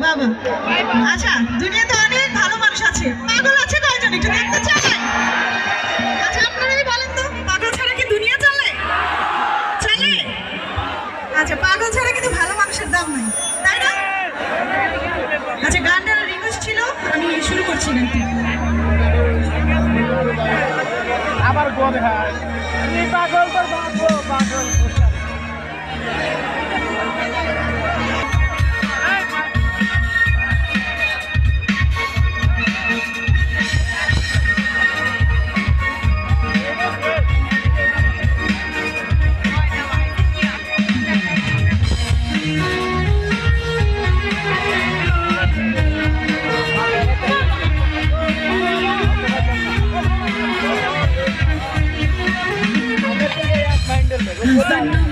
বাবা, আচ্ছা দুনিয়াতে অনেক ভালো মানুষ আছে, পাগল আছে কয়জন একটু দেখতে চাই? আচ্ছা আপনারাই বলেন তো, পাগল ছাড়া কি দুনিয়া চলে? চলে? আচ্ছা পাগল ছাড়া কিন্তু ভালো মানুষের দাম নাই, তাই না? আচ্ছা গানটার রিকোয়েস্ট ছিল, আমি শুরু করছি গানটি। আবার বলে হয় পাগল তোর পাগল Bye.